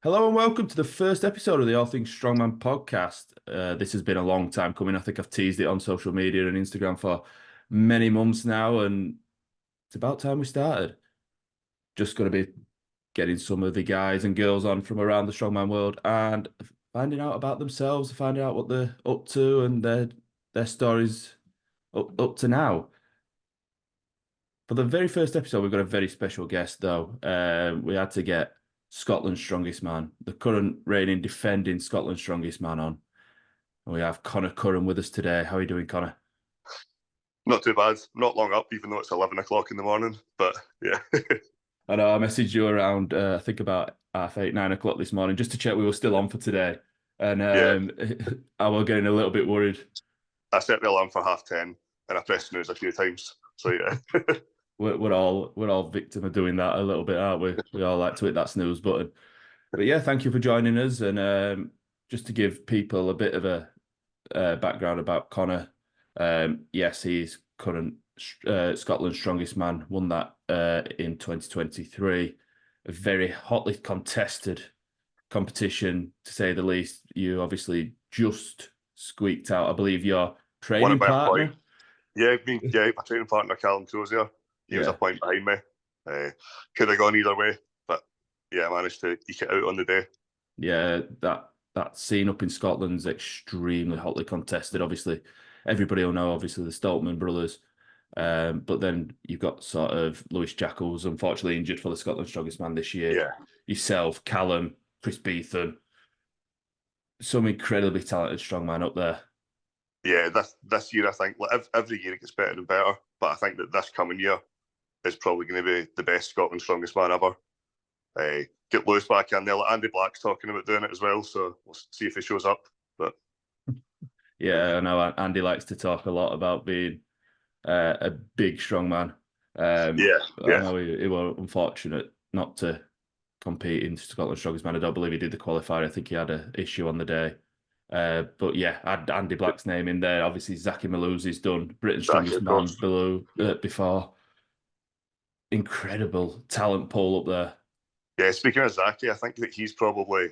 Hello and welcome to the first episode of the All Things Strongman Podcast. This has been a long time coming. I think I've teased it on social media and Instagram for many months now, and it's about time we started. Just going to be getting some of the guys and girls on from around the strongman world and finding out about themselves, finding out what they're up to and their stories up to now. For the very first episode, we've got a very special guest, though. We had to get Scotland's strongest man, the current reigning defending Scotland's strongest man on. And we have Conor Curran with us today. How are you doing, Conor? Not too bad. Not long up, even though it's 11 o'clock in the morning. But yeah. I know I messaged you around, I think about 8:30, 9 o'clock this morning, just to check we were still on for today. And I was getting a little bit worried. I set the alarm for 10:30 and I pressed snooze a few times. So yeah. We're all victim of doing that a little bit, aren't we? We all like to hit that snooze button. But yeah, thank you for joining us. And just to give people a bit of a background about Conor, yes, he's current Scotland's strongest man. Won that in 2023. A very hotly contested competition, to say the least. You obviously just squeaked out, I believe, your training partner. Yeah, my training partner, Callum Crozier. He was a point behind me. Could have gone either way, but yeah, I managed to eke it out on the day. Yeah, that scene up in Scotland's extremely hotly contested. Obviously, everybody will know, obviously, the Stoltman brothers. But then you've got sort of Lewis Jackals, unfortunately injured for the Scotland strongest man this year. Yeah. Yourself, Callum, Chris Beetham. Some incredibly talented strongman up there. Yeah, this year I think every year it gets better and better. But I think that this coming year is probably going to be the best Scotland strongest man ever. Get Lewis back in there. Andy Black's talking about doing it as well, so we'll see if he shows up. But yeah, I know Andy likes to talk a lot about being a big strong man. I know he was unfortunate not to compete in Scotland's strongest man. I don't believe he did the qualifier. I think he had an issue on the day. But yeah, add Andy Black's name in there. Obviously, Zaki Malouzi's done Britain's strongest man before. Incredible talent pool up there. Yeah, speaking of Zaki, I think that he's probably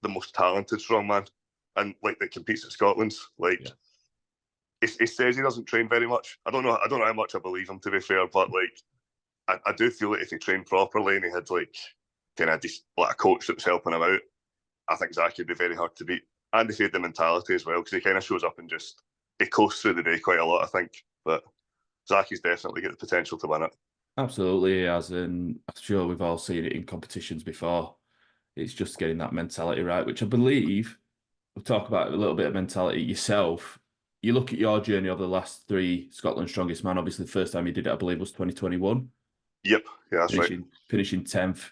the most talented strongman and that competes at Scotland's. He says he doesn't train very much. I don't know how much I believe him, to be fair, but I do feel that if he trained properly and he had a coach that was helping him out, I think Zaki would be very hard to beat. And if he had the mentality as well, because he kind of shows up and he coasts through the day quite a lot, I think. But Zaki's definitely got the potential to win it. Absolutely, he has, and I'm sure we've all seen it in competitions before. It's just getting that mentality right, which I believe, we'll talk about a little bit of mentality yourself. You look at your journey over the last three Scotland's strongest man. Obviously, the first time you did it, I believe, was 2021. Yep, yeah, that's right. Finishing 10th,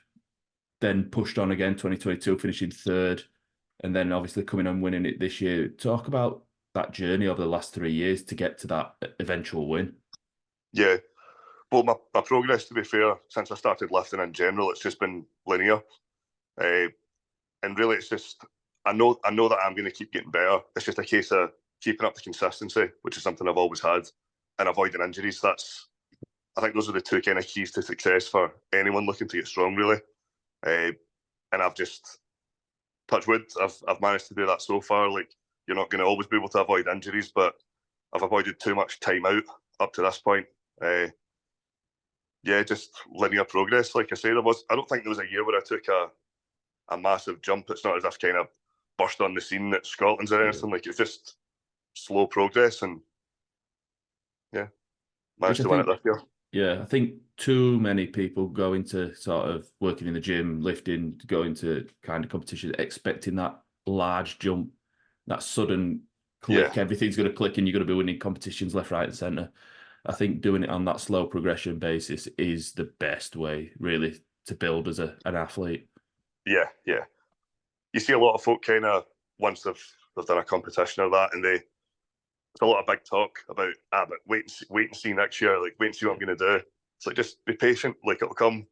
then pushed on again, 2022, finishing 3rd, and then obviously coming and winning it this year. Talk about that journey over the last 3 years to get to that eventual win. Yeah. Well, my progress, to be fair, since I started lifting in general, it's just been linear. And really, it's just, I know that I'm going to keep getting better. It's just a case of keeping up the consistency, which is something I've always had, and avoiding injuries. I think those are the two kind of keys to success for anyone looking to get strong, really. And I've just, touch wood, I've managed to do that so far. You're not going to always be able to avoid injuries, but I've avoided too much time out up to this point. Just linear progress. Like I said, I don't think there was a year where I took a massive jump. It's not as if kind of burst on the scene at Scotland's or anything. It's just slow progress, and managed to win it this year. Yeah, I think too many people go into sort of working in the gym, lifting, go into kind of competition, expecting that large jump, that sudden click. Yeah. Everything's going to click and you're going to be winning competitions left, right and centre. I think doing it on that slow progression basis is the best way, really, to build as an athlete. Yeah. You see a lot of folk kind of, once they've done a competition or that, and there's a lot of big talk about, but wait and see next year, wait and see what I'm going to do. It's just be patient, it'll come.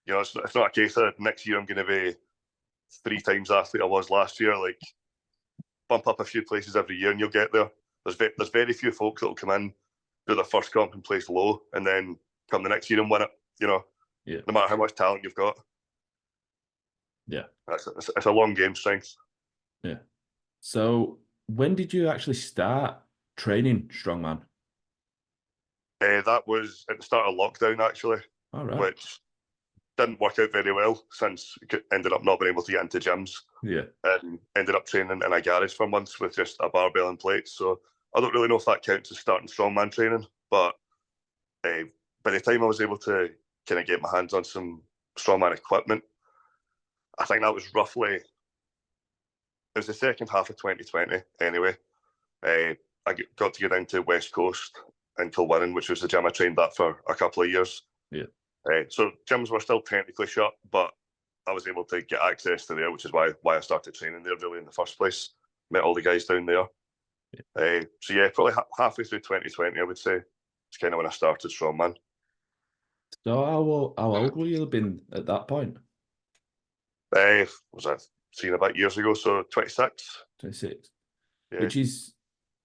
It's not a case of next year I'm going to be 3 times the athlete I was last year. Bump up a few places every year and you'll get there. There's very few folks that'll come in, do their first comp and place low, and then come the next year and win it, no matter how much talent you've got. Yeah. It's a long game, strength. Yeah. So when did you actually start training strongman? That was at the start of lockdown, actually, All right. which didn't work out very well since ended up not being able to get into gyms. Yeah. And ended up training in a garage for months with just a barbell and plates. So I don't really know if that counts as starting strongman training, but by the time I was able to kind of get my hands on some strongman equipment, I think that was roughly, it was the second half of 2020 anyway. I got to go down to West Coast in Kilwinning, which was the gym I trained at for a couple of years. Yeah. So gyms were still technically shut, but I was able to get access to there, which is why I started training there really in the first place. Met all the guys down there. So yeah, probably halfway through 2020, I would say, it's kind of when I started strongman. So how old were you been at that point? Was I seen about years ago? So 26. 26. Yeah. Which is,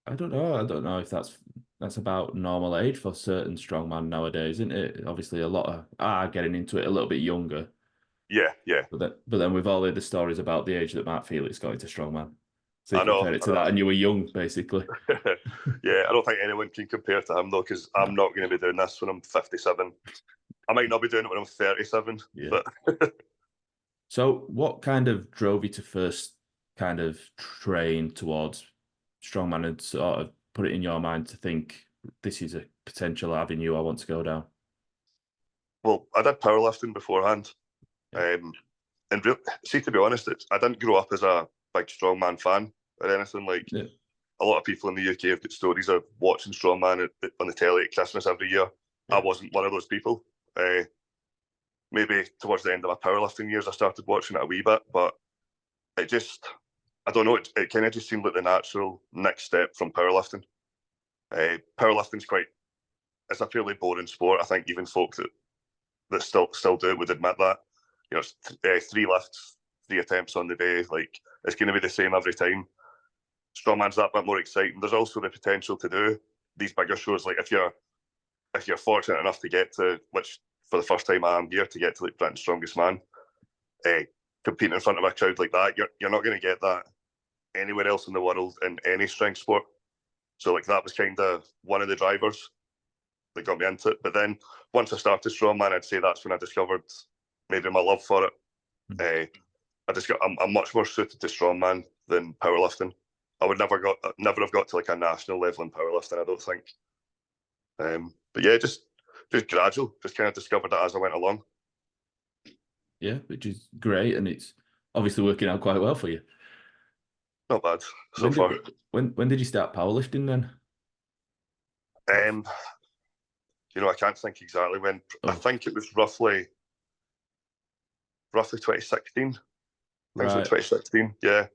I don't know if that's about normal age for certain strongman nowadays, isn't it? Obviously, a lot of are getting into it a little bit younger. Yeah. But then we've all heard the stories about the age that Mark Felix got into strongman. So you I know. compare it to that, and you were young, basically. Yeah, I don't think anyone can compare to him though, because I'm not going to be doing this when I'm 57. I might not be doing it when I'm 37. Yeah. But So what kind of drove you to first kind of train towards strongman and sort of put it in your mind to think this is a potential avenue I want to go down? well, I did powerlifting beforehand. Yeah. And see, to be honest, I didn't grow up as a big strongman fan or anything. Like a lot of people in the UK have got stories of watching strongman on the telly at Christmas every year. I wasn't one of those people. Maybe towards the end of my powerlifting years, I started watching it a wee bit, but it just, I don't know, it kind of just seemed like the natural next step from powerlifting. Powerlifting's it's a fairly boring sport. I think even folk that still do it would admit that. You know, it's 3 lifts, 3 attempts on the day. Like, it's going to be the same every time. Strongman's that bit more exciting. There's also the potential to do these bigger shows. Like if you're fortunate enough to get to, which for the first time I am here, to get to like Britain's Strongest Man, competing in front of a crowd like that, you're not going to get that anywhere else in the world in any strength sport. So like that was kind of one of the drivers that got me into it. But then once I started strongman, I'd say that's when I discovered maybe my love for it. I'm much more suited to strongman than powerlifting. I would never have got to like a national level in powerlifting, I don't think. But yeah, just gradual, just kind of discovered it as I went along. Yeah, which is great, and it's obviously working out quite well for you. Not bad so far. When did you start powerlifting then? I can't think exactly when. I think it was roughly 2016. Right. 2016, yeah.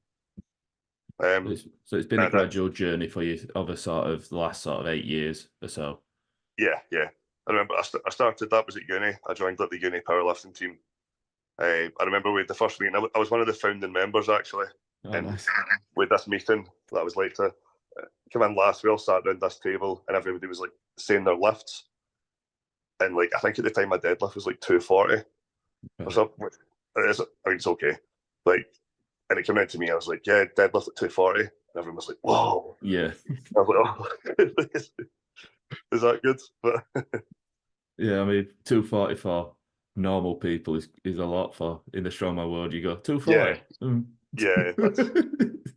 So it's been a gradual journey for you over sort of the last sort of 8 years or so. Yeah. I remember I started, that was at uni. I joined the uni powerlifting team. I remember with the first meeting, I was one of the founding members actually. Oh, nice. With this meeting that I was late to come in last, we all sat around this table and everybody was like saying their lifts. And like, I think at the time my deadlift was like 240 or something. It's okay. Like, and it came out to me, I was like, yeah, deadlift at 240. And everyone was like, whoa. Yeah. I was like, oh, is that good? But yeah, I mean, 240 for normal people is a lot for in the strongman world. You go 240. Yeah,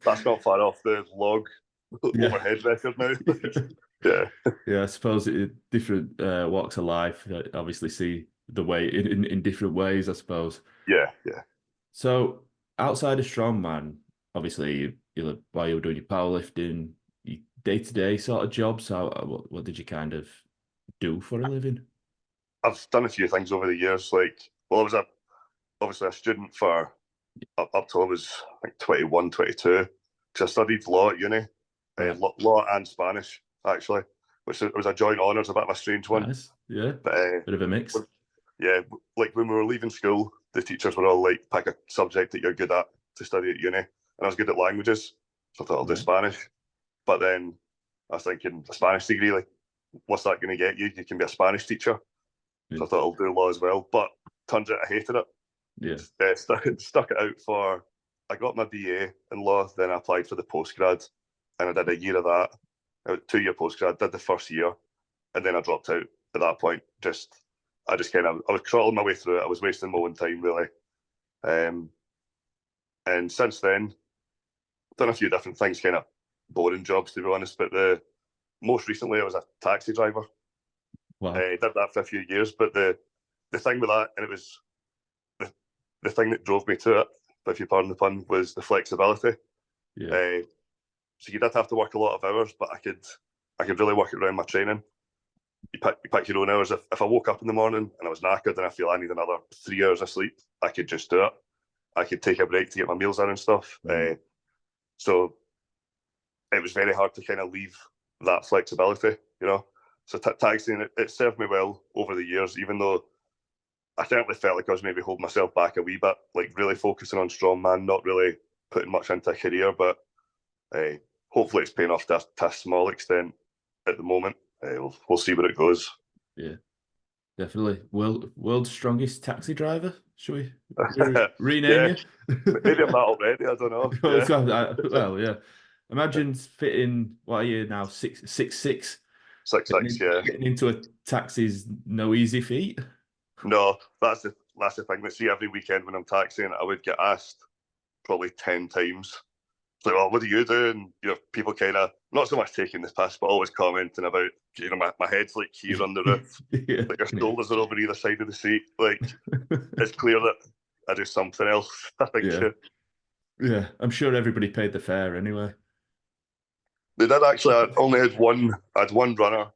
that's not far off the log overhead record now. Yeah, I suppose different walks of life obviously see the weight in different ways, I suppose. Yeah. So outside of strongman, obviously, while you were doing your powerlifting, your day-to-day sort of jobs, what did you kind of do for a living? I've done a few things over the years. Like, well, I was obviously a student for up till I was, I think, 21, 22. Because I studied law at uni, law and Spanish, actually, which it was a joint honours, a bit of a strange one. Nice. Yeah, but, bit of a mix. Yeah, like when we were leaving school, the teachers were all like, pick a subject that you're good at to study at uni. And I was good at languages, so I thought I'll do Spanish. But then I was thinking, a Spanish degree, like, what's that going to get you? You can be a Spanish teacher. So I thought I'll do law as well. But turns out I hated it. Yeah. Stuck it out for. I got my BA in law, then I applied for the postgrad, and I did a year of that. A 2-year postgrad. Did the first year, and then I dropped out at that point. I was crawling my way through it. I was wasting my own time really. And since then, done a few different things, kind of boring jobs to be honest. But most recently, I was a taxi driver. Wow. I did that for a few years, but the thing with that, and it was the thing that drove me to it, if you pardon the pun, was the flexibility. Yeah. So you did have to work a lot of hours, but I could really work it around my training. You pick your own hours. If I woke up in the morning and I was knackered and I feel I need another 3 hours of sleep, I could just do it. I could take a break to get my meals in and stuff. So it was very hard to kind of leave that flexibility, you know. So taxiing, it served me well over the years, even though I certainly felt like I was maybe holding myself back a wee bit, like really focusing on strongman, not really putting much into a career. But hopefully it's paying off to a small extent at the moment. We'll see where it goes. Yeah, definitely. World's strongest taxi driver. Should we rename you? Maybe I'm that already. I don't know. Well, yeah. Imagine fitting. What are you now? 6'6". 6'6", yeah. Getting into a taxi's no easy feat. No, that's the thing. That see, every weekend when I'm taxiing, I would get asked probably 10 times. It's like, well, what do you do? And people kind of not so much taking this piss, but always commenting about, my head's like here on the roof, like your shoulders are over either side of the seat. Like it's clear that I do something else. I think. Yeah, I'm sure everybody paid the fare anyway. They did actually. I only had one. I had one runner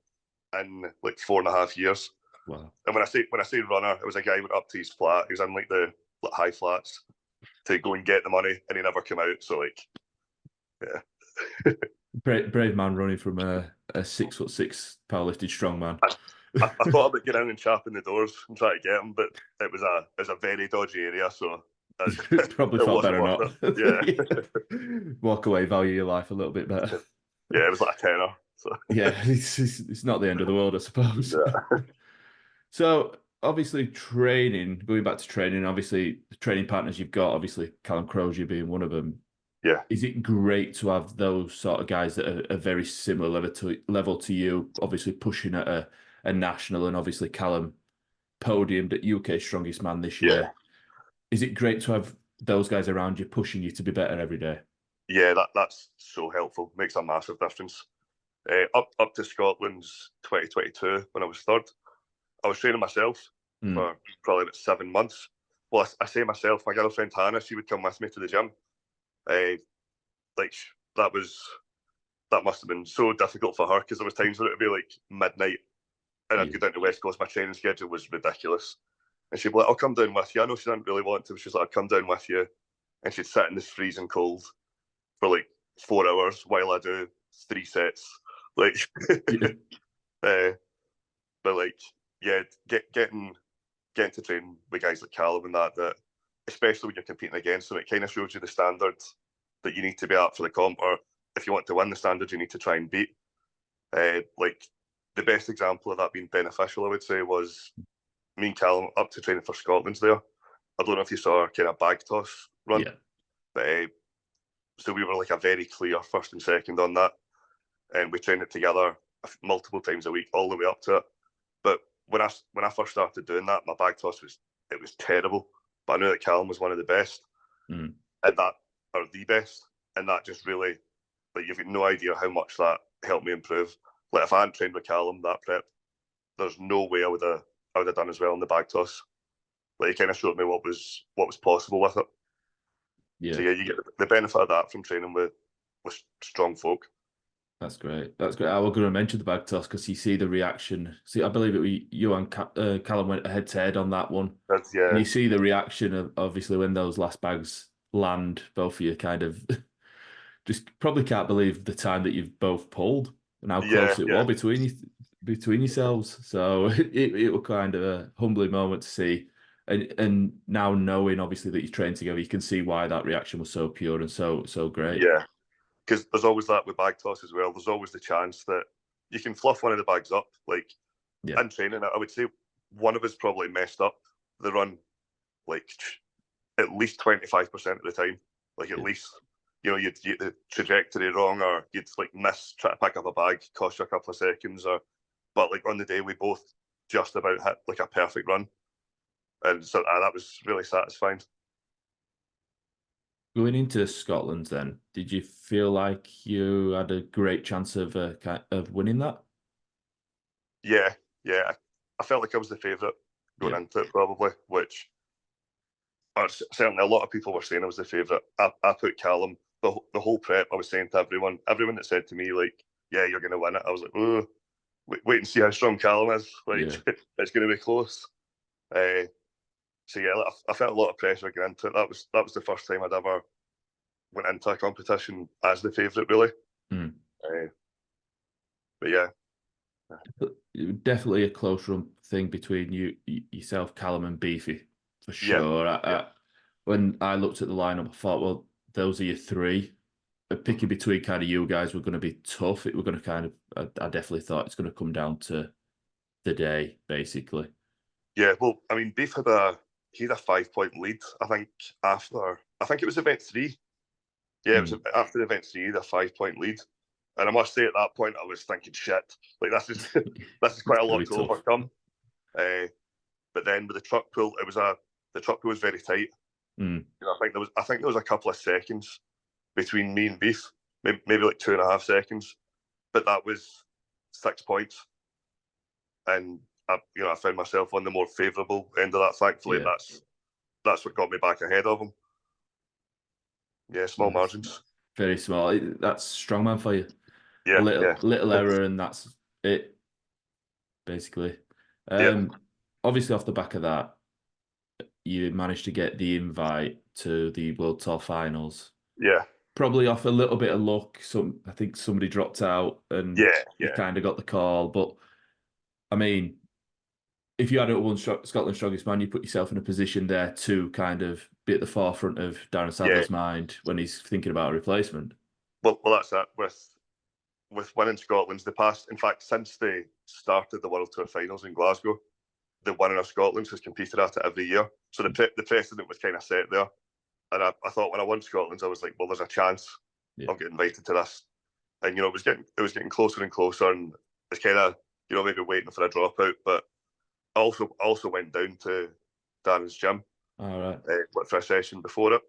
in like 4.5 years. Wow. And when I say runner, it was a guy who went up to his flat. He was in like the high flats to go and get the money, and he never came out. So like, yeah. Brave man running from a 6'6" powerlifting strongman. I thought about getting in and chapping the doors and trying to get him, but it was a very dodgy area, so probably felt better not. Yeah. Walk away, value your life a little bit better. Yeah, it was like a tenner. So. Yeah, it's not the end of the world, I suppose. Yeah. So obviously going back to training, obviously the training partners you've got, obviously Callum Crozier being one of them. Yeah. Is it great to have those sort of guys that are very similar level to you, obviously pushing at a national, and obviously Callum podiumed at UK Strongest Man this year. Yeah. Is it great to have those guys around you pushing you to be better every day? Yeah, that's so helpful. Makes a massive difference. Up to Scotland's 2022, when I was third, I was training myself for probably about 7 months. Well, I say myself, my girlfriend Hannah, she would come with me to the gym. Like that must have been so difficult for her, because there was times where it would be like midnight and I'd go down to West Coast. My training schedule was ridiculous, and she'd be like, "I'll come down with you." I know she didn't really want to, but she's like, "I'll come down with you," and she'd sit in this freezing cold for like 4 hours while I do 3 sets. Like, but like, yeah, getting to train with guys like Callum and that especially when you're competing against them, it kind of shows you the standard that you need to be at for the comp, or if you want to win the standard, you need to try and beat. Like the best example of that being beneficial, I would say, was me and Callum up to training for Scotland's there. I don't know if you saw our kind of bag toss run, but so we were like a very clear first and second on that, and we trained it together multiple times a week, all the way up to it. But when I first started doing that, my bag toss was terrible. But I knew that Callum was one of the best, and that are the best, and that just really, like, you've got no idea how much that helped me improve. Like if I hadn't trained with Callum that prep, there's no way I would have done as well in the bag toss. Like he kind of showed me what was possible with it. Yeah. So yeah, you get the benefit of that from training with strong folk. That's great. That's great. I was going to mention the bag toss because you see the reaction. See, I believe it was you and Callum went head to head on that one. Yeah. And you see the reaction of obviously when those last bags land, both of you kind of just probably can't believe the time that you've both pulled and how close it was between yourselves. So it was kind of a humbling moment to see. And now knowing obviously that you trained together, you can see why that reaction was so pure and so great. Yeah. Because there's always that with bag toss as well. There's always the chance that you can fluff one of the bags up. Like in training, I would say one of us probably messed up the run like at least 25% of the time. Like at least, you know, you'd get the trajectory wrong, or you'd like miss, try to pick up a bag, cost you a couple of seconds, but like on the day we both just about hit like a perfect run, and so that was really satisfying. Going into Scotland, then, did you feel like you had a great chance of winning that? Yeah, I felt like I was the favourite going into it, probably, which certainly a lot of people were saying I was the favourite. I put Callum, the whole prep, I was saying to everyone that said to me, like, yeah, you're going to win it, I was like, oh, wait and see how strong Callum is. Like, it's going to be close. So yeah, I felt a lot of pressure going into it. That was the first time I'd ever went into a competition as the favourite, really. But yeah. Definitely a close run thing between yourself, Callum, and Beefy, for sure. When I looked at the lineup, I thought, well, those are your three. Picking between kind of you guys were going to be tough. It were going to kind of, I definitely thought it's going to come down to the day, basically. Yeah, well, I mean, Beef had a 5-point lead, I think, it was event 3. Yeah, it was after event 3, the 5-point lead. And I must say, at that point, I was thinking, shit, like this is quite a lot to overcome. But then with the truck pull, the truck pull was very tight. You know, I think there was a couple of seconds between me and Beef, maybe like 2.5 seconds, but that was 6 points, and I found myself on the more favourable end of that. Thankfully, that's what got me back ahead of him. Yeah, small margins. Very small. That's strongman for you. Yeah, little error, and that's it, basically. Obviously, off the back of that, you managed to get the invite to the World Tour Finals. Yeah. Probably off a little bit of luck. I think somebody dropped out, and you kind of got the call. But I mean, if you had won Scotland's Strongest Man, you put yourself in a position there to kind of be at the forefront of Darren Sadler's mind when he's thinking about a replacement. Well, that's it. With winning Scotland's the past, in fact, since they started the World Tour Finals in Glasgow, the winner of Scotland's has competed at it every year. So the precedent was kind of set there. And I thought when I won Scotland's, I was like, well, there's a chance I'll get invited to this. And it was getting closer and closer, and it's kind of maybe waiting for a dropout. But I also went down to Darren's gym for a session before it.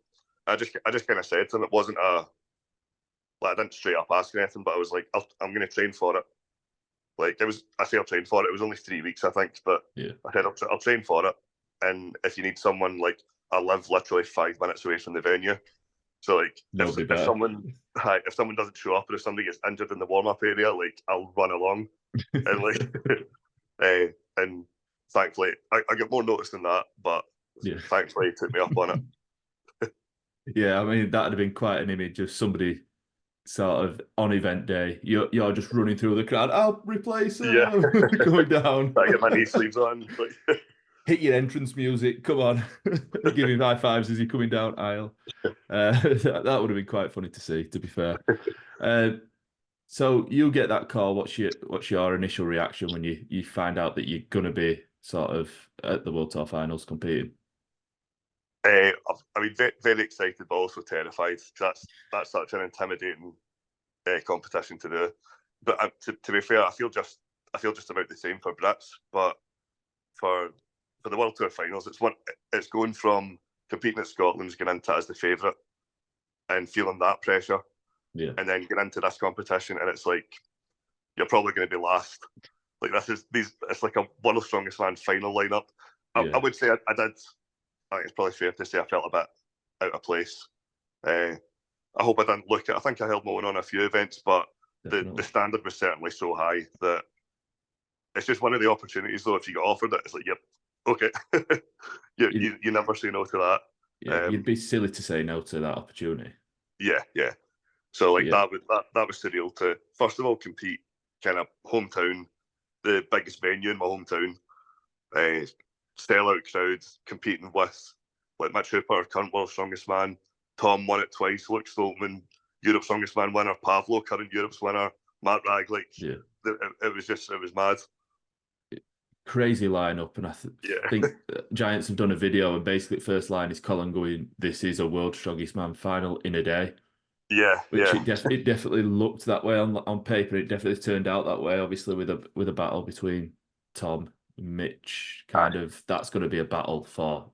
I just kind of said to him, it wasn't I didn't straight up ask anything, but I was like, I'm going to train for it. Like I say I'll train for it. It was only 3 weeks, I think, but I said I'll train for it. And if you need someone, like, I live literally 5 minutes away from the venue, so like if someone doesn't show up, or if somebody gets injured in the warm up area, like I'll run along, and like and thankfully I get more notice than that, but thankfully he took me up on it. Yeah, I mean that'd have been quite an image of somebody sort of on event day. You're just running through the crowd. I'll replace him. Going down. I get my knee sleeves on. Hit your entrance music. Come on, giving high fives as you're coming down aisle. That would have been quite funny to see, to be fair. So you get that call. What's your initial reaction when you find out that you're going to be sort of at the World Tour Finals competing? I mean, very, very excited, but also terrified. That's such an intimidating competition to do. But to be fair, I feel just about the same for Brits. But for the World Tour Finals, it's going from competing at Scotland's, going into it as the favourite, and feeling that pressure, and then get into this competition, and it's like you're probably going to be last. Like it's like a World's Strongest Man final lineup. I would say I did. I think it's probably fair to say I felt a bit out of place. I hope I didn't look at. I think I held my own on a few events, but the standard was certainly so high that it's just one of the opportunities. Though, if you get offered it, it's like, yep, okay, you never say no to that. Yeah, you'd be silly to say no to that opportunity. Yeah. So like that was surreal to first of all compete kind of hometown, the biggest venue in my hometown. Sellout crowds, competing with like Mitch Hooper, current World's Strongest Man, Tom won it twice, Luke Stoltman, Europe's Strongest Man winner, Pavlo, current Europe's winner, Matt Ragg, it was mad. crazy lineup, and I Yeah, think Giants have done a video, and basically the first line is Colin going, "This is a World's Strongest Man final in a day," yeah, which it definitely looked that way on paper. It definitely turned out that way. Obviously, with a battle between Tom and Mitch, kind of that's going to be a battle for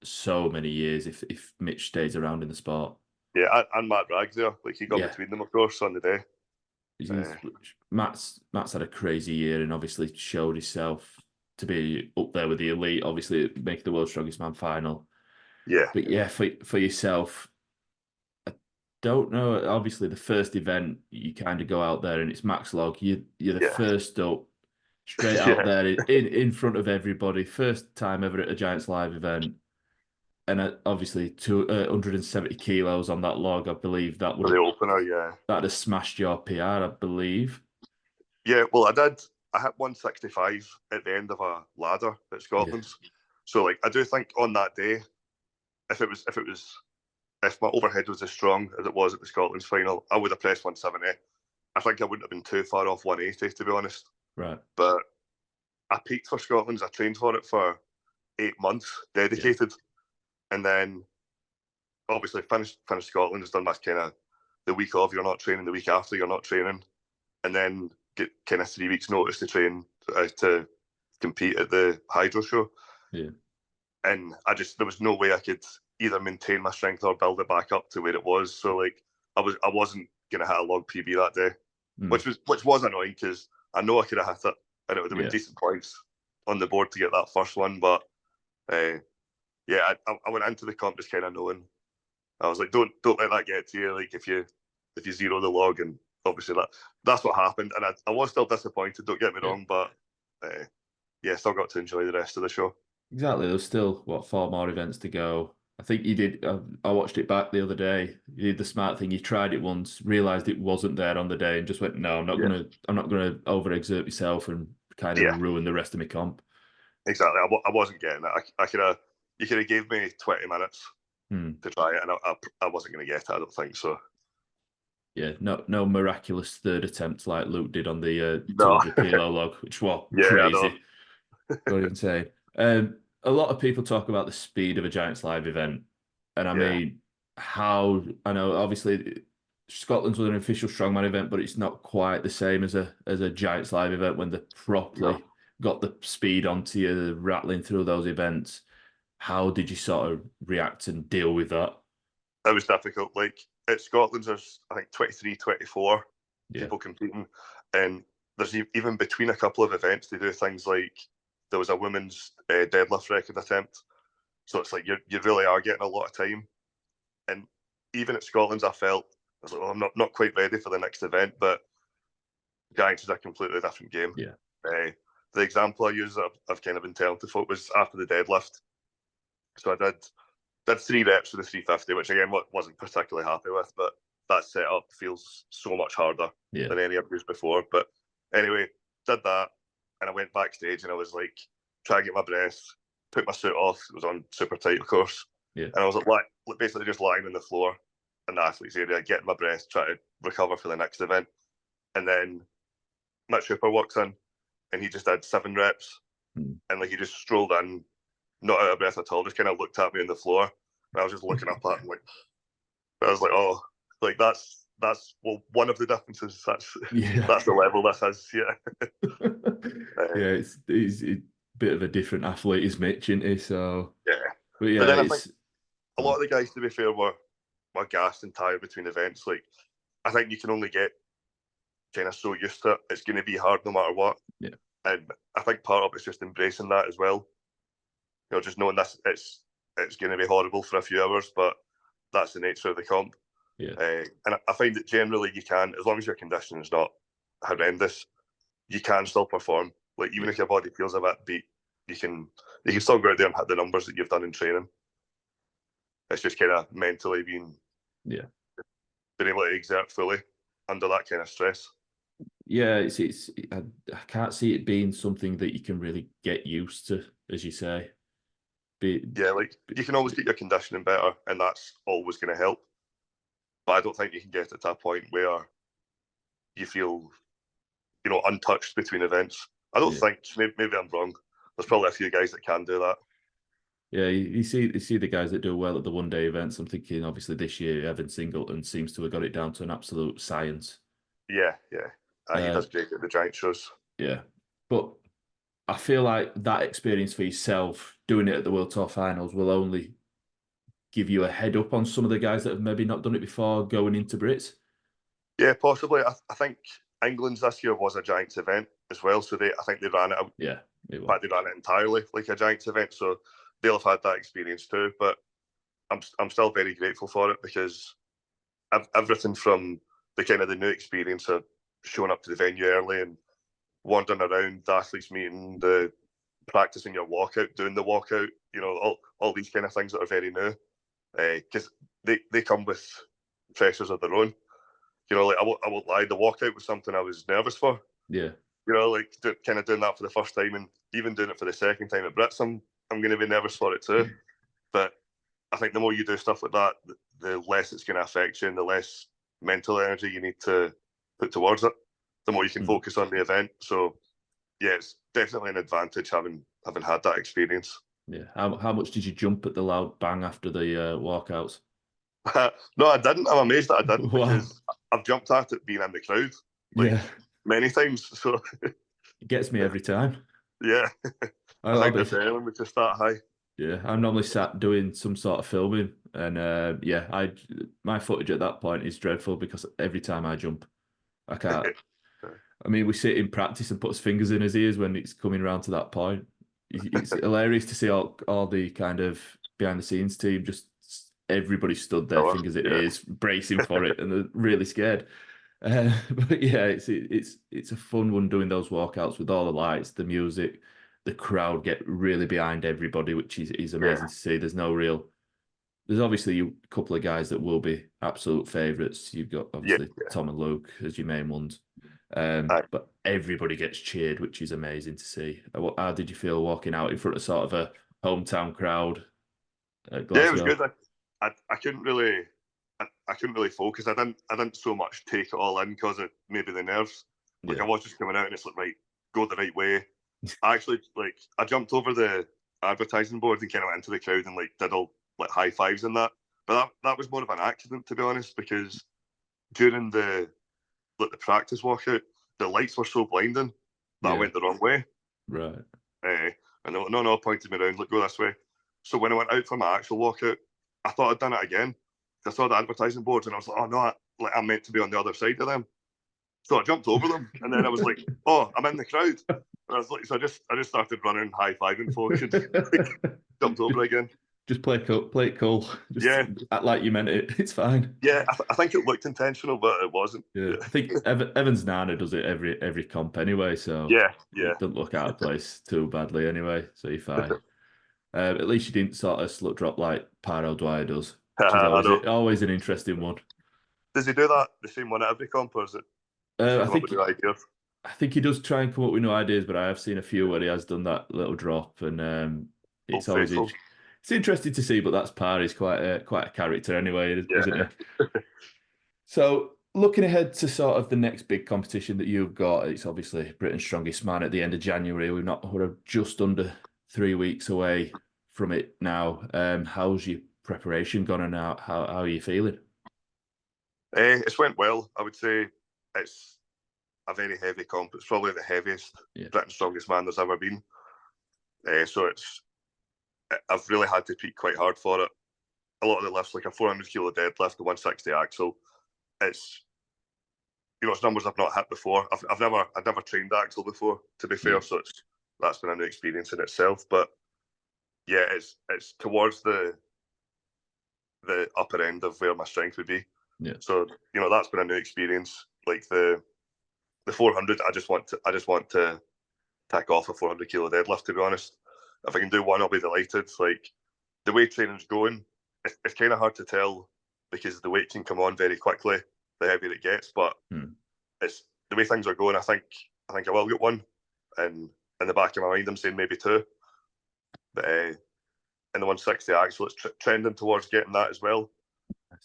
so many years if Mitch stays around in the sport. yeah, and Matt Bragg there, like he got Yeah, between them, of course, on the day. he's Matt's had a crazy year and obviously showed himself to be up there with the elite. Obviously, make the World's Strongest Man final. Yeah, But yeah, for yourself, I don't know. Obviously, the first event you kind of go out there and it's max log. You're the yeah, first up, straight out yeah. there in front of everybody. First time ever at a Giants live event, and obviously 270 kilos on that log. I believe that would For the have opener, yeah. smashed your PR. I believe. Yeah, well, I did. I hit 165 at the end of a ladder at Yeah, Scotland's. So, like, I do think on that day, if my overhead was as strong as it was at the Scotland's final, I would have pressed 170. I think I wouldn't have been too far off 180, to be honest. right. But I peaked for Scotland's. I trained for it for 8 months, Yeah, dedicated, and then obviously finished Scotland's. Done my kind of the week of you're not training, the week after you're not training, and then get kind of 3 weeks notice to train to compete at the Hydro show. yeah, And there was no way I could either maintain my strength or build it back up to where it was. So like I wasn't gonna hit a log PB that day, mm, which was annoying because I know I could have hit it and it would have been yeah, decent points on the board to get that first one. But yeah, I went into the comp just kind of knowing. I was like, don't let that get to you. Like if you zero the log, and obviously that's what happened. And I was still disappointed. Don't get me yeah. wrong, but yeah, still got to enjoy the rest of the show. Exactly. There's still what 4 more events to go. I think you did. I watched it back the other day. You did the smart thing. You tried it once, realized it wasn't there on the day, and just went, "No, I'm not Yeah, gonna. I'm not gonna overexert myself and kind of yeah, ruin the rest of my comp." exactly. I wasn't getting it. I could have. You could have gave me 20 minutes Hmm. to try it, and I wasn't going to get it. I don't think so. Yeah. No miraculous third attempt like Luke did on the No. 200 kilo log, which was Yeah, I know. crazy. Don't even say. A lot of people talk about the speed of a Giants live event, and I Yeah, mean, how I know obviously Scotland's was an official strongman event, but it's not quite the same as a Giants live event when they no. properly got the speed onto you, rattling through those events. How did you sort of react and deal with that? It was difficult. Like at Scotland's, there's I think 23, 24 Yeah, people competing, and there's even between a couple of events they do things like there was a women's deadlift record attempt. So it's like you really are getting a lot of time. And even at Scotland's, I felt I was like, well, I'm not quite ready for the next event, but Giants is a completely different game. yeah, The example I use that I've kind of been telling to folk was after the deadlift. So I did 3 reps for the 350, which again wasn't particularly happy with, but that setup feels so much harder yeah, than any I've used before. But anyway, did that, and I went backstage and I was like, trying to get my breath, took my suit off. It was on super tight, of course, yeah. and I was basically just lying on the floor in the athletes area, getting my breath, trying to recover for the next event. And then Mitch Hooper walks in, and he just did 7 reps, Hmm. and like he just strolled in, not out of breath at all, just kind of looked at me on the floor. And I was just looking up at him, like I was like, oh, like that's well, one of the differences. Yeah. That's the level this is. Yeah, Yeah, he's a bit of a different athlete, is Mitch, isn't he? So, yeah. but But yeah, then I think it's a lot of the guys, to be fair, were gassed and tired between events. Like I think you can only get kind of so used to it. It's going to be hard no matter what. yeah, And I think part of it's just embracing that as well. You know, just knowing this, it's going to be horrible for a few hours, but that's the nature of the comp. yeah, And I find that generally you can, as long as your conditioning is not horrendous, you can still perform. Like even yeah, if your body feels a bit beat, you can still go out there and hit the numbers that you've done in training. It's just kind of mentally being yeah. able to exert fully under that kind of stress. Yeah, I can't see it being something that you can really get used to, as you say. Be, Yeah, like you can always get your conditioning better, and that's always going to help. But I don't think you can get it to a point where you feel, untouched between events. I don't yeah, think. Maybe I'm wrong, there's probably a few guys that can do that. Yeah, you see the guys that do well at the one-day events. I'm thinking, obviously, this year, Evan Singleton seems to have got it down to an absolute science. Yeah. He does great at the giant shows. Yeah. But I feel like that experience for yourself, doing it at the World Tour Finals, will only give you a head up on some of the guys that have maybe not done it before going into Brits. Yeah, possibly. I think England's this year was a Giants event as well, so I think they ran it. Yeah, in fact, they ran it entirely like a Giants event, so they'll have had that experience too. But I'm still very grateful for it, because everything from the kind of the new experience of showing up to the venue early and wandering around the athletes meeting, the practicing your walkout, doing the walkout, all these kind of things that are very new, because they come with pressures of their own. Like I won't lie, the walkout was something I was nervous for. Yeah. Like kind of doing that for the first time, and even doing it for the second time at Brits, I'm going to be nervous for it too. But I think the more you do stuff like that, the less it's going to affect you, and the less mental energy you need to put towards it, the more you can focus on the event. So yeah, it's definitely an advantage having had that experience. Yeah. How much did you jump at the loud bang after the walkouts? No, I didn't. I'm amazed that I didn't, Wow. because I've jumped at it being in the crowd many times. So it gets me every time. Yeah. I think the adrenaline was just that high. Yeah, I'm normally sat doing some sort of filming, and my footage at that point is dreadful, because every time I jump, I can't. I mean, we sit in practice and put his fingers in his ears when it's coming around to that point. It's hilarious to see all the kind of behind the scenes team, just everybody stood there, fingers in ears, bracing for it, and they're really scared. But yeah, it's a fun one doing those walkouts with all the lights, the music, the crowd get really behind everybody, which is amazing to see. There's obviously a couple of guys that will be absolute favourites. You've got obviously Tom and Luke as your main ones. But everybody gets cheered, which is amazing to see. How did you feel walking out in front of sort of a hometown crowd at Glasgow? Yeah, it was good. I couldn't really focus. I didn't so much take it all in because of maybe the nerves. I was just coming out and it's like, right, go the right way. I actually I jumped over the advertising board and kind of went into the crowd and did all high fives and that. But that was more of an accident, to be honest, because during the practice walkout, the lights were so blinding that I went the wrong way. Right. And they were no, pointed me around, go this way. So when I went out for my actual walkout, I thought I'd done it again. I saw the advertising boards and I was like, oh no, I'm meant to be on the other side of them. So I jumped over them, and then I was like, oh, I'm in the crowd. And I was like, so I just started running, high-fiving folks, and jumped over again. Just play it cool. Just act like you meant it. It's fine. Yeah, I think it looked intentional, but it wasn't. Yeah, I think Evan's Nana does it every comp anyway, so it doesn't look out of place too badly anyway, so you're fine. At least you didn't sort of slut drop like Pyro Dwyer does, which is always an interesting one. Does he do that, the same one at every comp, or is it? I think he does try and come up with new ideas, but I have seen a few where he has done that little drop, and it's always it's interesting to see. But that's Par. He's quite a character anyway, isn't he? So looking ahead to sort of the next big competition that you've got, it's obviously Britain's Strongest Man at the end of January. We're just under 3 weeks away from it now. How's your preparation gone, and how are you feeling? It's went well. I would say it's a very heavy comp. It's probably the heaviest Britain's Strongest Man there's ever been. So I've really had to peak quite hard for it. A lot of the lifts, like a 400 kilo deadlift, the 160 axle, it's numbers I've not hit before. I've never trained axle before, to be fair. So that's been a new experience in itself. But yeah, it's towards the upper end of where my strength would be. Yeah. So that's been a new experience. Like the 400, I just want to tack off a 400 kilo deadlift. To be honest, if I can do one, I'll be delighted. Like the way training's going, it's kind of hard to tell because the weight can come on very quickly the heavier it gets. But it's the way things are going. I think I will get one, and in the back of my mind, I'm saying maybe two. But in the 160 axle, it's trending towards getting that as well.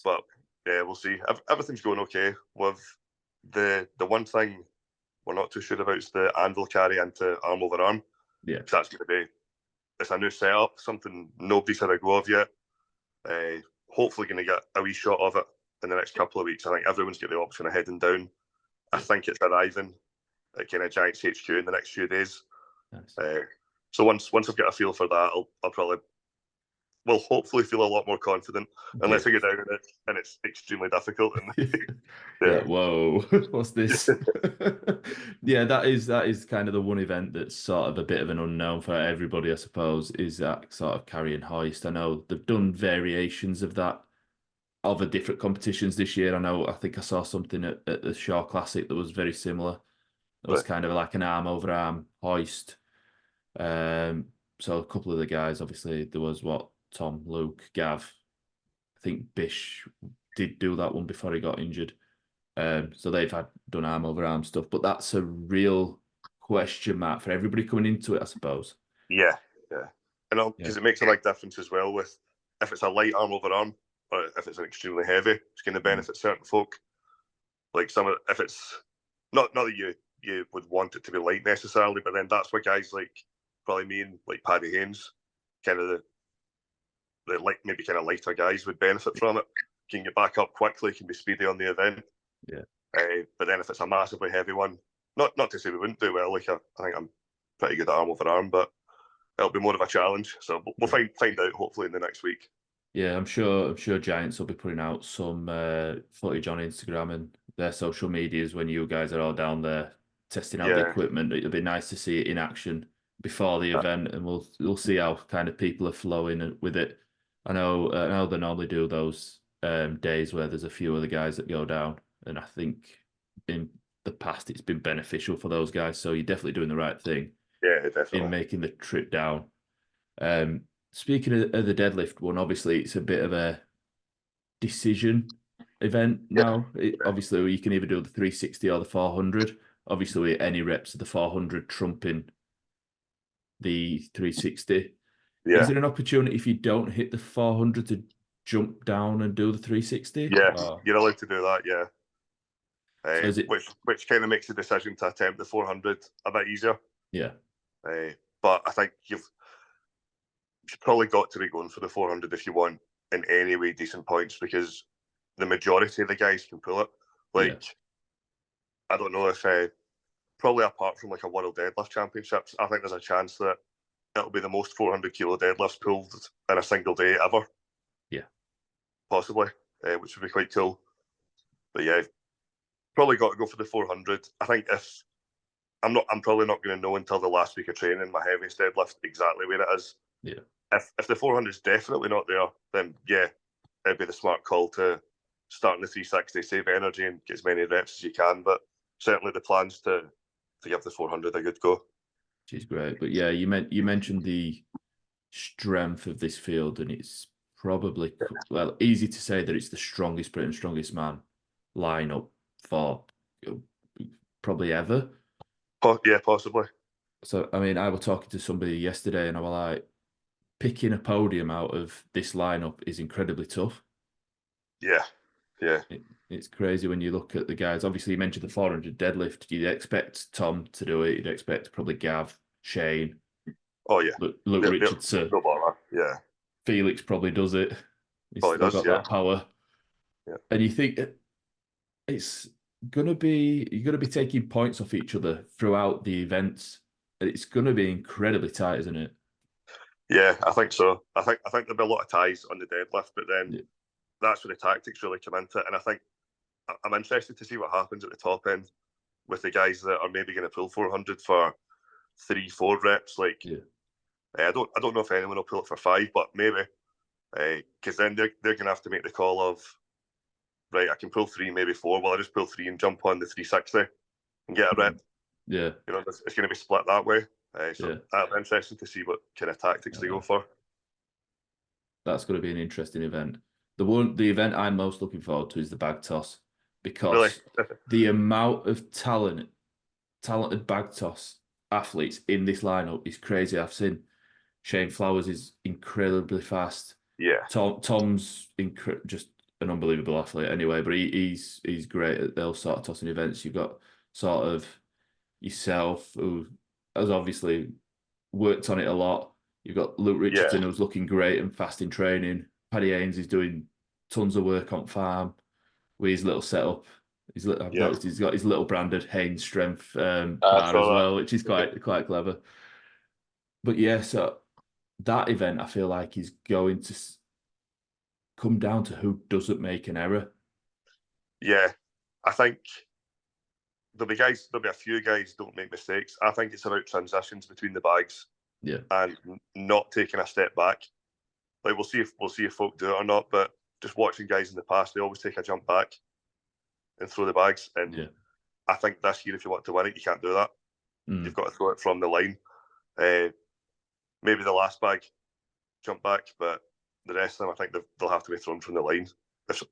But yeah, we'll see. Everything's going okay. With the one thing we're not too sure about is the anvil carry into arm over arm. Yeah. So that's going to be, it's a new setup, something nobody's had a go of yet. Hopefully going to get a wee shot of it in the next couple of weeks. I think everyone's got the option of heading down. I think it's arriving at kind of Giants HQ in the next few days. Nice. So once I've got a feel for that, I'll probably hopefully feel a lot more confident. Unless I get down in it and it's extremely difficult. Yeah. Whoa, what's this? Yeah, that is kind of the one event that's sort of a bit of an unknown for everybody, I suppose, is that sort of carry and hoist. I know they've done variations of that other different competitions this year. I think I saw something at the Shaw Classic that was very similar. It was kind of like an arm over arm hoist. So a couple of the guys, obviously, there was Tom, Luke, Gav. I think Bish did do that one before he got injured. So they've done arm over arm stuff, but that's a real question mark for everybody coming into it, I suppose. Yeah. And because it makes a big difference as well with if it's a light arm over arm or if it's an extremely heavy, it's going to benefit certain folk. Like if it's not that you would want it to be light necessarily, but then that's where guys like probably me and like Paddy Haynes, kind of the like maybe kind of lighter guys would benefit from it. Can get back up quickly, can be speedy on the event. Yeah. But then if it's a massively heavy one, not to say we wouldn't do well. Like I think I'm pretty good at arm over arm, but it'll be more of a challenge. So we'll find out hopefully in the next week. Yeah, I'm sure Giants will be putting out some footage on Instagram and their social medias when you guys are all down there testing out the equipment. It'll be nice to see it in action before the event, and we'll see how kind of people are flowing with it. I know they normally do those days where there's a few other guys that go down, and I think in the past it's been beneficial for those guys. So you're definitely doing the right thing. Yeah, definitely. In making the trip down. Speaking of the deadlift one, obviously it's a bit of a decision event now. Obviously, you can either do the 360 or the 400. Obviously, any reps of the 400 trumping the 360. Yeah. Is there an opportunity if you don't hit the 400 to jump down and do the 360? Yeah, you're allowed to do that, yeah. So which kind of makes the decision to attempt the 400 a bit easier. Yeah. But I think you've probably got to be going for the 400 if you want in any way decent points, because the majority of the guys can pull it. I don't know if probably apart from like a World Deadlift Championships, I think there's a chance that it'll be the most 400 kilo deadlifts pulled in a single day ever. Yeah. Possibly, which would be quite cool. But yeah, probably got to go for the 400. I think if I'm probably not going to know until the last week of training my heaviest deadlift exactly where it is. Yeah. If the 400 is definitely not there, then yeah, it'd be the smart call to start in the 360, save energy and get as many reps as you can. But certainly the plans to give the 400 a good go. Which is great. But yeah, you mentioned the strength of this field, and it's probably easy to say that it's the strongest Britain, strongest man lineup for probably ever. Yeah, possibly. So I mean, I was talking to somebody yesterday, and I was like, picking a podium out of this lineup is incredibly tough. Yeah. It's crazy when you look at the guys. Obviously, you mentioned the 400 deadlift. You'd expect Tom to do it. You'd expect probably Gav, Shane. Oh yeah. Luke Richardson. Yeah. Felix probably does it. He's still got that power. Yeah. And you think it's you're gonna be taking points off each other throughout the events. It's gonna be incredibly tight, isn't it? Yeah, I think so. I think there'll be a lot of ties on the deadlift, but then that's where the tactics really come into it. And I think I'm interested to see what happens at the top end with the guys that are maybe going to pull 400 for 3-4 reps. I don't know if anyone will pull it for 5, but maybe because then they're going to have to make the call of right, I can pull 3, maybe 4. Well, I just pull 3 and jump on the 360 and get a rep. Yeah, it's going to be split that way. So that'll be interesting to see what kind of tactics they go for. That's going to be an interesting event. The event I'm most looking forward to is the bag toss, because the amount of talented bag toss athletes in this lineup is crazy. I've seen Shane Flowers is incredibly fast. Yeah. Tom's just an unbelievable athlete anyway, but he's great at those sort of tossing events. You've got sort of yourself, who has obviously worked on it a lot. You've got Luke Richardson, who's looking great and fast in training. Paddy Haynes is doing tons of work on farm with his little setup. I've noticed he's got his little branded Haynes Strength bar as well, which is quite clever. But yeah, so that event, I feel like, is going to come down to who doesn't make an error. Yeah, I think there'll be a few guys don't make mistakes. I think it's about transitions between the bags. Yeah. And not taking a step back. Like we'll see if folk do it or not, but just watching guys in the past, they always take a jump back and throw the bags. And I think this year, if you want to win it, you can't do that. You've got to throw it from the line. Maybe the last bag, jump back, but the rest of them, I think they'll have to be thrown from the line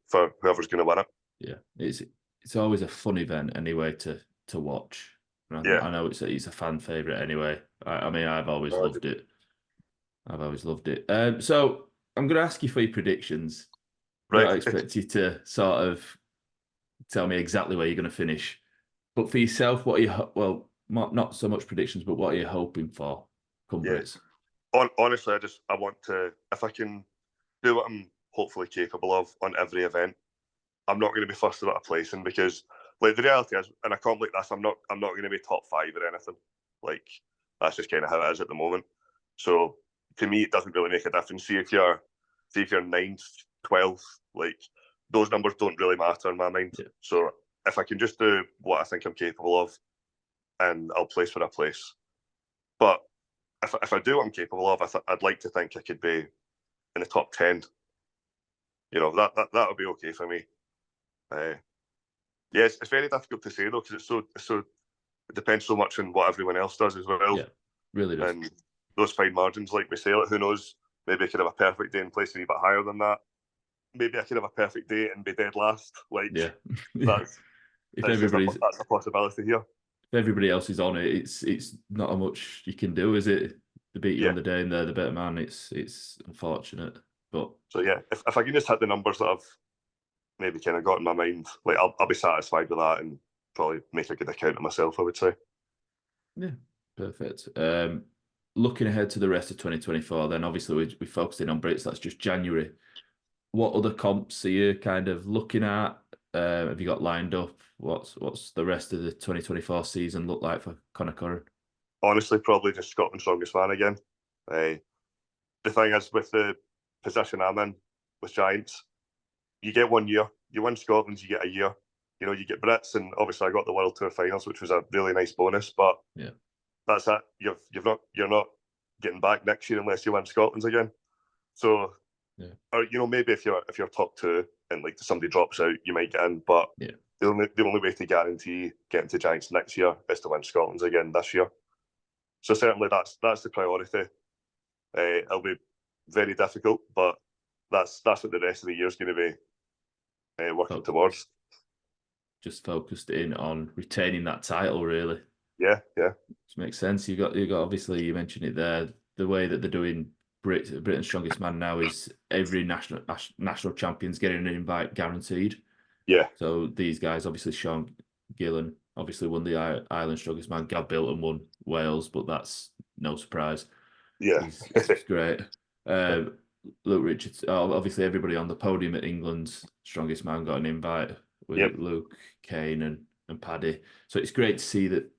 for whoever's going to win it. Yeah, it's always a fun event anyway to watch. I know it's a fan favorite anyway. I mean, I've always loved it. So I'm going to ask you for your predictions. Right. I expect you to sort of tell me exactly where you're going to finish. But for yourself, what are you, not so much predictions, but what are you hoping for come Brits? Honestly, I want to, if I can do what I'm hopefully capable of on every event, I'm not going to be fussed about a placing, because like the reality is, and I can't like this, I'm not going to be top 5 or anything. Like that's just kind of how it is at the moment. So to me, it doesn't really make a difference. See if you're 9th, 12th, like those numbers don't really matter in my mind. Yeah. So if I can just do what I think I'm capable of, and I'll place where I place. But if I do what I'm capable of, I'd like to think I could be in the top 10. You know, that would be okay for me. Yes, it's very difficult to say though, because it depends so much on what everyone else does as well. Yeah, really does. And those fine margins, like we say, like, who knows? Maybe I could have a perfect day and place a wee bit higher than that. Maybe I could have a perfect day and be dead last. Like, yeah, that's a possibility here. If everybody else is on it, it's not how much you can do, is it? They beat you on the day and they're the better man. It's unfortunate, but so yeah, if I can just hit the numbers that I've maybe kind of got in my mind, like I'll be satisfied with that and probably make a good account of myself, I would say. Yeah, perfect. Looking ahead to the rest of 2024, then obviously we focused in on Brits. That's just January. What other comps are you kind of looking at? Have you got lined up? What's the rest of the 2024 season look like for Conor Curran? Honestly, probably just Scotland's Strongest Man again. The thing is, with the position I'm in with Giants, you get 1 year. You win Scotland's, you get a year. You know, you get Brits, and obviously I got the World Tour finals, which was a really nice bonus. But that's it. You're not getting back next year unless you win Scotland's again. So, or you know, maybe if you're top 2 and like somebody drops out, you might get in. But the only way to guarantee getting to Giants next year is to win Scotland's again this year. So certainly that's the priority. It'll be very difficult, but that's what the rest of the year is going to be working towards. Just focused in on retaining that title, really. Yeah. Which makes sense. You got obviously, you mentioned it there. The way that they're doing Britain's Strongest Man now is every national champion's getting an invite guaranteed. Yeah. So these guys, obviously Sean Gillen, obviously won the Ireland Strongest Man. Gav Bilton won Wales, but that's no surprise. Yeah, he's great. Luke Richards, obviously everybody on the podium at England's Strongest Man got an invite with Luke, Kane and Paddy. So it's great to see that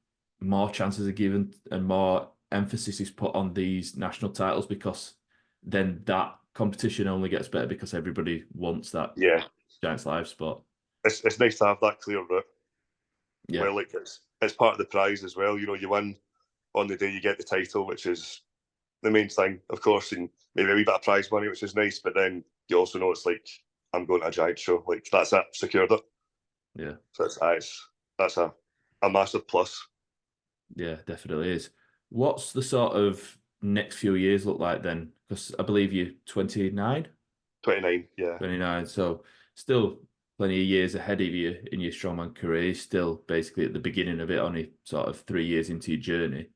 more chances are given and more emphasis is put on these national titles, because then that competition only gets better because everybody wants that Giants Live spot. It's nice to have that clear route. Yeah. Well, like it's part of the prize as well. You know, you win on the day you get the title, which is the main thing, of course, and maybe a wee bit of prize money, which is nice. But then you also know it's like, I'm going to a Giant show. Like that's it, secured it. Yeah. So that's a massive plus. Yeah, definitely is. What's the sort of next few years look like then? Because I believe you're 29? 29, yeah. 29. So still plenty of years ahead of you in your strongman career. Still basically at the beginning of it, only sort of 3 years into your journey.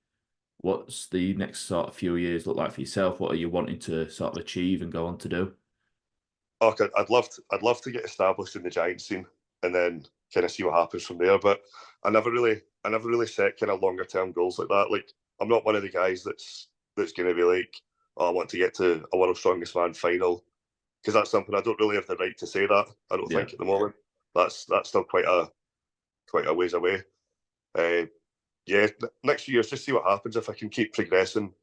What's the next sort of few years look like for yourself? What are you wanting to sort of achieve and go on to do? Okay, I'd love to get established in the Giant scene and then kind of see what happens from there. But I never really set kind of longer term goals like that. Like I'm not one of the guys that's that's going to be like, oh, I want to get to a World's Strongest Man final, because that's something I don't really have the right to say that. I don't think at the moment. That's still quite a ways away. Next year, just see what happens. If I can keep progressing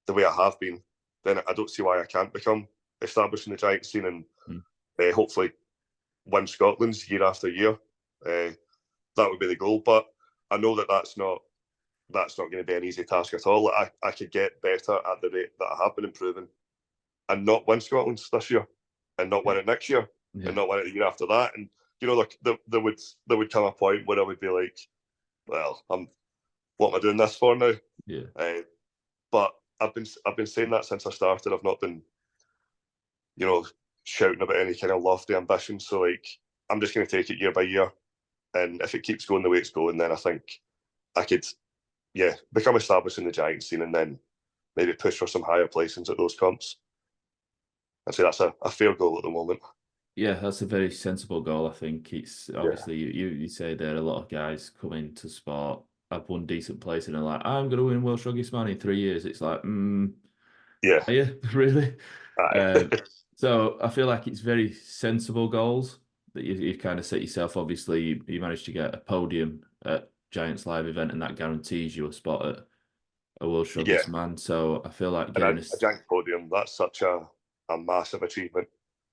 the way I have been, then I don't see why I can't become established in the giant scene and hopefully win Scotland's year after year. That would be the goal. But I know that that's not going to be an easy task at all. I could get better at the rate that I have been improving and not win Scotland's this year and not win it next year and not win it the year after that. And, you know, there would come a point where I would be like, well, what am I doing this for now? But I've been saying that since I started. I've not been, you know, shouting about any kind of lofty ambition. So, like, I'm just going to take it year by year. And if it keeps going the way it's going, then I think I could, become established in the giant scene and then maybe push for some higher placings at those comps. I'd say that's a fair goal at the moment. Yeah, that's a very sensible goal. I think it's obviously you say there a lot of guys come into sport, have one decent place, and they're like, I'm going to win World's Strongest Man in 3 years. It's like, are you really? So I feel like it's very sensible goals that you've kind of set yourself. Obviously, you managed to get a podium at Giants Live event, and that guarantees you a spot at a World's Strongest Man. So I feel like getting a giant podium, that's such a massive achievement.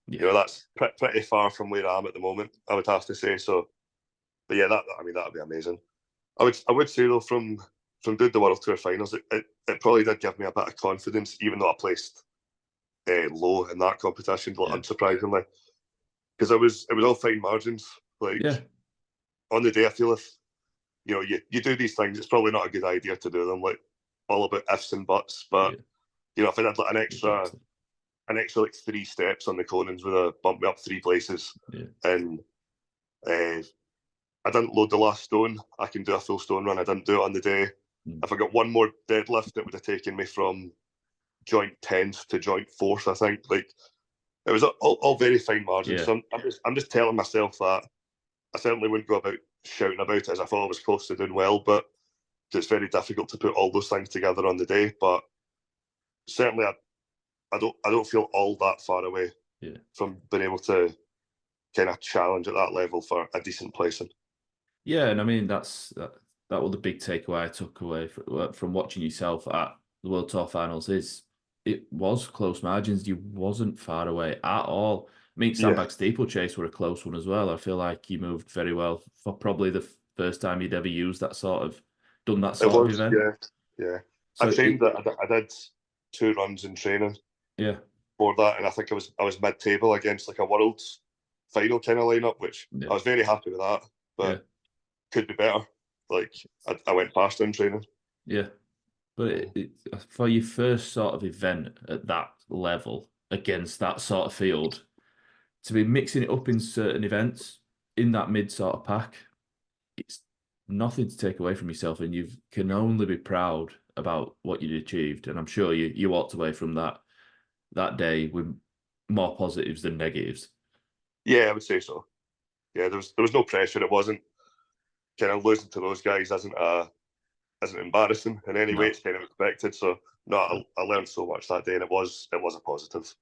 Yeah. You know, that's pretty far from where I am at the moment, I would have to say. So, but yeah, that would be amazing. I would say though, from doing the World Tour finals, it probably did give me a bit of confidence, even though I placed low in that competition, unsurprisingly, because it was all fine margins. Like on the day, I feel if you know you do these things, it's probably not a good idea to do them like all about ifs and buts. But you know, if I had like an extra like 3 steps on the Conans would have bumped me up 3 places. And I didn't load the last stone. I can do a full stone run. I didn't do it on the day. If I got one more deadlift, it would have taken me from joint 10th to joint 4th, I think. Like, it was all very fine margins. So I'm just telling myself that I certainly wouldn't go about shouting about it as I thought I was close to doing well, but it's very difficult to put all those things together on the day. But certainly I don't feel all that far away from being able to kind of challenge at that level for a decent placing. Yeah, and I mean that was the big takeaway I took away from watching yourself at the World Tour Finals. Is it was close margins. You wasn't far away at all. I mean, sandbag steeplechase were a close one as well. I feel like you moved very well for probably the first time you'd ever used that sort of of event. Yeah. So I trained that. I did 2 runs in training. For that, and I think I was mid-table against like a world's final kind of lineup, which I was very happy with that, but could be better. Like I went past in training. But for your first sort of event at that level against that sort of field, to be mixing it up in certain events in that mid sort of pack, it's nothing to take away from yourself, and you can only be proud about what you'd achieved. And I'm sure you walked away from that day with more positives than negatives. Yeah, I would say so. Yeah, there was no pressure. It wasn't kind of losing to those guys isn't embarrassing in any way. It's kind of expected. So I learned so much that day, and it was a positive.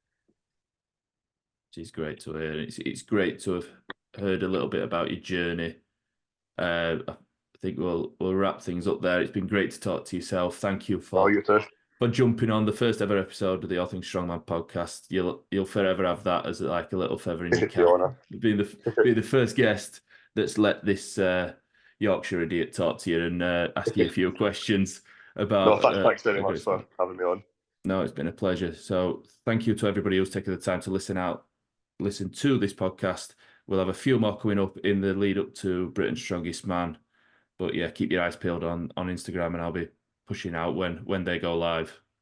It's great to hear. It's great to have heard a little bit about your journey. I think we'll wrap things up there. It's been great to talk to yourself. Thank you for jumping on the first ever episode of the All Things Strongman podcast. You'll forever have that as like a little feather in your cap. Being the first guest that's let this Yorkshire idiot talk to you and ask you a few questions about. No, thanks very much for having me on. No, it's been a pleasure. So thank you to everybody who's taken the time to listen to this podcast. We'll have a few more coming up in the lead up to Britain's Strongest Man. But yeah, keep your eyes peeled on Instagram, and I'll be pushing out when they go live.